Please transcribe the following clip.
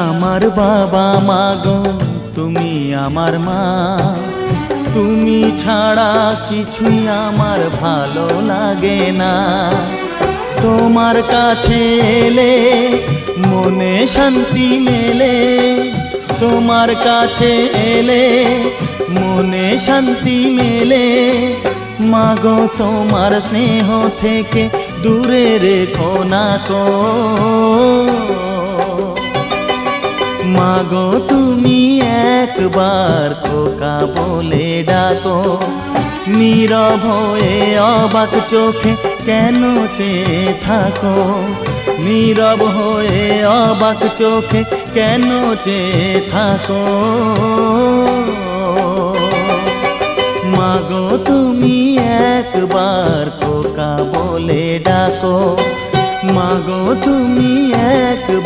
আমার বাবা মাগো, তুমি আমার মা। তুমি ছাড়া কিছুই আমার ভালো লাগে না। তোমার কাছে এলে মনে শান্তি মেলে, তোমার কাছে এলে মনে শান্তি মেলে। মাগো তোমার স্নেহ থেকে দূরে রেখো না কো। মাগো তুমি একবার খোকা বলে ডাকো। নীরব হয়ে অবাক চোখে কেন চেয়ে থাকো, নীরব হয়ে অবাক চোখে কেন চেয়ে থাকো। মাগো তুমি একবার খোকা বলে ডাকো, মাগো তুমি একবার।